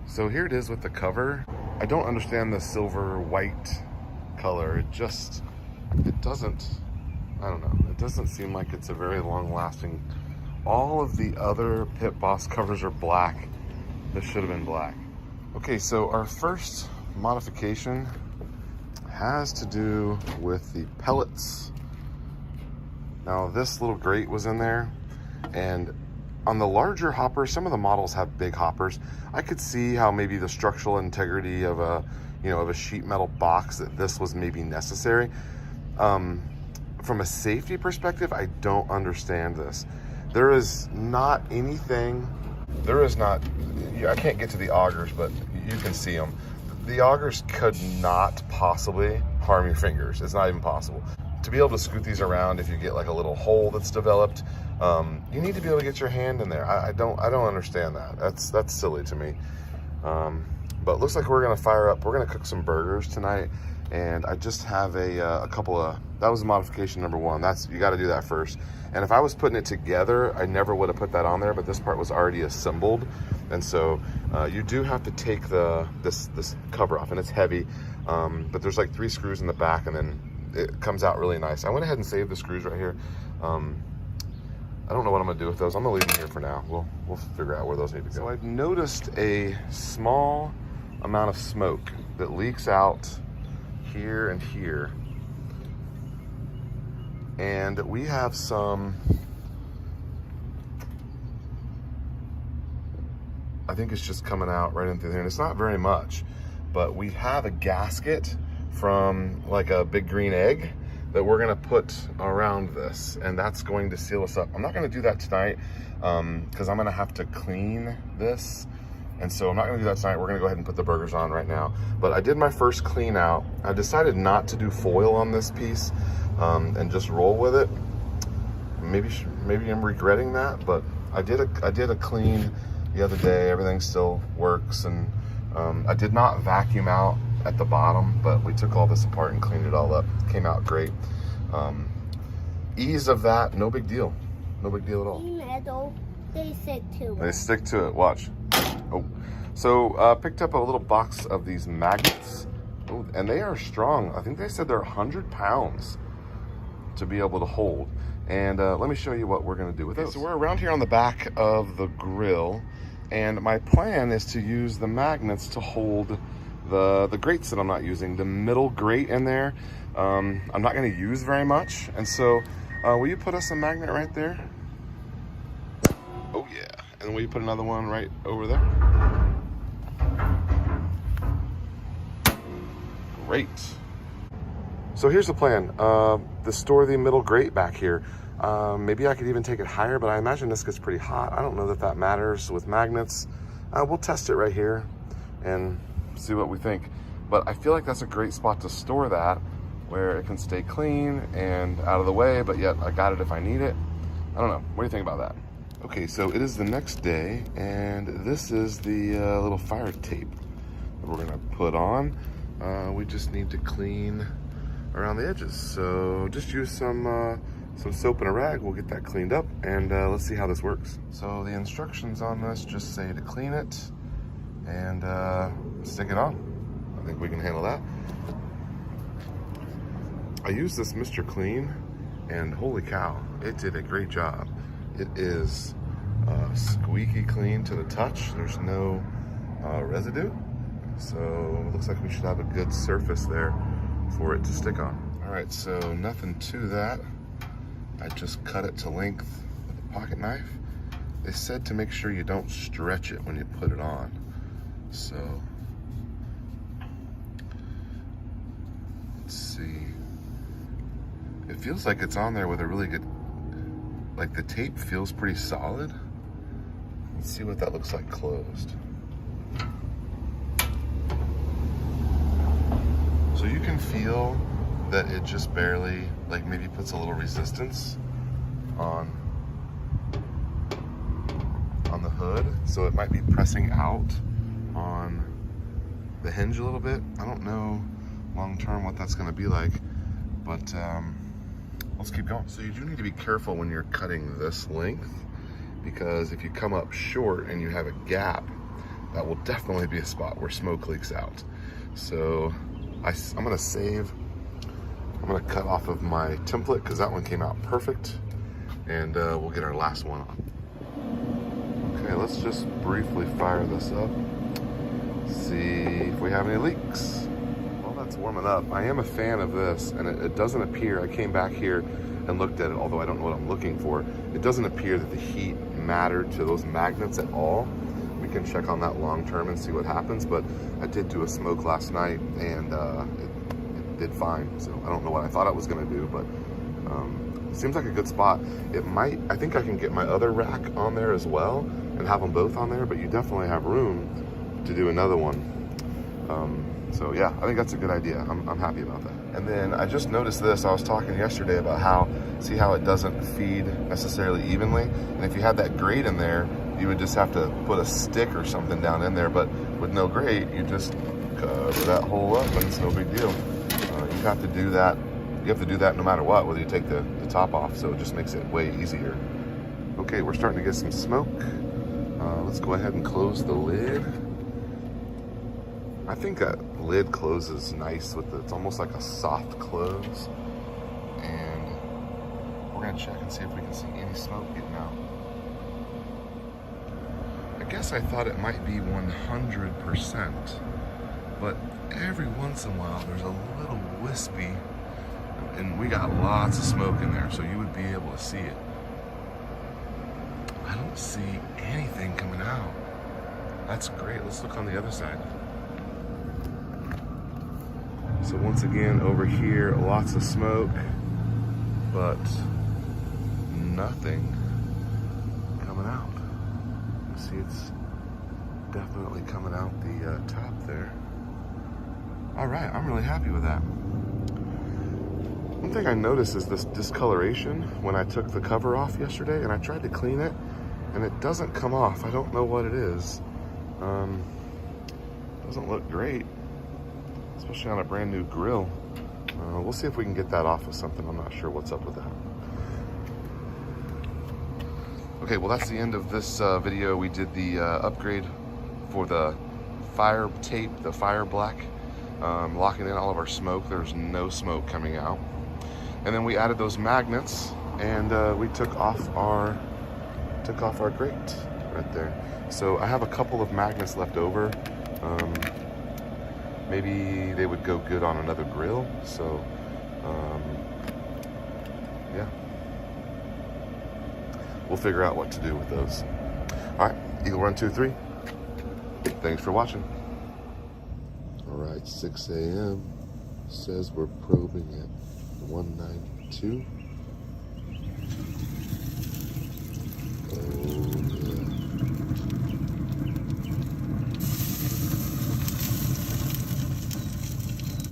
So here it is with the cover. I don't understand the silver white color. It doesn't, I don't know. It doesn't seem like it's a very long lasting. All of the other Pit Boss covers are black. This should have been black. Okay, so our first modification has to do with the pellets. Now this little grate was in there, and on the larger hoppers, some of the models have big hoppers. I could see how maybe the structural integrity of a, of a sheet metal box, that this was maybe necessary. From a safety perspective, I don't understand this. There is not anything, I can't get to the augers, but you can see them. The augers could not possibly harm your fingers. It's not even possible. To be able to scoot these around, if you get like a little hole that's developed, you need to be able to get your hand in there. I don't understand that. That's silly to me. But looks like we're gonna fire up. We're gonna cook some burgers tonight, and I just have a couple of. That was modification number one. You got to do that first. And if I was putting it together, I never would have put that on there. But this part was already assembled, and so you do have to take this cover off, and it's heavy. But there's like 3 screws in the back, and then it comes out really nice. I went ahead and saved the screws right here. I don't know what I'm gonna do with those. I'm gonna leave them here for now. We'll figure out where those need to go. So I've noticed a small amount of smoke that leaks out here and here. And we have some, I think it's just coming out right in through there. And it's not very much, but we have a gasket from like a big green egg that we're gonna put around this, and that's going to seal us up. I'm not gonna do that tonight because I'm gonna have to clean this. And so I'm not gonna do that tonight. We're gonna go ahead and put the burgers on right now. But I did my first clean out. I decided not to do foil on this piece and just roll with it. Maybe I'm regretting that, but I did a clean the other day. Everything still works, and I did not vacuum out at the bottom, but we took all this apart and cleaned it all up. It came out great. Ease of that, no big deal. No big deal at all. Metal, they stick to it. They stick to it, watch. Oh, so picked up a little box of these magnets. Oh, and they are strong. I think they said they're 100 pounds to be able to hold. And let me show you what we're gonna do with those. So we're around here on the back of the grill, and my plan is to use the magnets to hold the grates that I'm not using. The middle grate in there, I'm not gonna use very much. And so, will you put us a magnet right there? Oh yeah, and will you put another one right over there? Great. So here's the plan. To store the middle grate back here. Maybe I could even take it higher, but I imagine this gets pretty hot. I don't know that matters with magnets. We'll test it right here and see what we think. But I feel like that's a great spot to store that, where it can stay clean and out of the way, but yet I got it if I need it. I don't know. What do you think about that? Okay, so it is the next day, and this is the little fire tape that we're gonna put on. We just need to clean around the edges. So just use some soap and a rag. We'll get that cleaned up, and let's see how this works. So the instructions on this just say to clean it and stick it on. I think we can handle that. I used this Mr. Clean, and holy cow, it did a great job. It is squeaky clean to the touch. There's no residue. So it looks like we should have a good surface there for it to stick on. All right, so nothing to that. I just cut it to length with a pocket knife. They said to make sure you don't stretch it when you put it on. So let's see. It feels like it's on there with a really good, like the tape feels pretty solid. Let's see what that looks like closed. So you can feel that it just barely, like maybe puts a little resistance on the hood. So it might be pressing out on the hinge a little bit. I don't know long term what that's gonna be like, but let's keep going. So you do need to be careful when you're cutting this length, because if you come up short and you have a gap, that will definitely be a spot where smoke leaks out. So I'm gonna save, I'm gonna cut off of my template because that one came out perfect, and we'll get our last one on. Okay, let's just briefly fire this up, see if we have any leaks. While that's warming up, I am a fan of this, and it doesn't appear, I came back here and looked at it, although I don't know what I'm looking for. It doesn't appear that the heat mattered to those magnets at all. We can check on that long term and see what happens, but I did do a smoke last night, and it did fine. So I don't know what I thought it was gonna do, but it seems like a good spot. It might, I think I can get my other rack on there as well and have them both on there, but you definitely have room to do another one. So yeah, I think that's a good idea. I'm happy about that. And then I just noticed this. I was talking yesterday about how, see how it doesn't feed necessarily evenly? And if you had that grate in there, you would just have to put a stick or something down in there, but with no grate, you just cover that hole up and it's no big deal. You have to do that. You have to do that no matter what, whether you take the top off, so it just makes it way easier. Okay, we're starting to get some smoke. Let's go ahead and close the lid. I think that lid closes nice with it's almost like a soft close. And we're gonna check and see if we can see any smoke getting out. I guess I thought it might be 100%, but every once in a while there's a little wispy, and we got lots of smoke in there, so you would be able to see it. I don't see anything coming out. That's great. Let's look on the other side. So once again, over here, lots of smoke, but nothing coming out. You see, it's definitely coming out the top there. All right, I'm really happy with that. One thing I noticed is this discoloration when I took the cover off yesterday, and I tried to clean it, and it doesn't come off. I don't know what it is. Doesn't look great, especially on a brand new grill. We'll see if we can get that off with something. I'm not sure what's up with that. Okay, well that's the end of this video. We did the upgrade for the fire tape, the fire black, locking in all of our smoke. There's no smoke coming out. And then we added those magnets, and we took off our grate right there. So I have a couple of magnets left over. Maybe they would go good on another grill. So yeah, we'll figure out what to do with those. All right, Eagle Run 2-3. Thanks for watching. All right, 6 a.m. says we're probing at 192.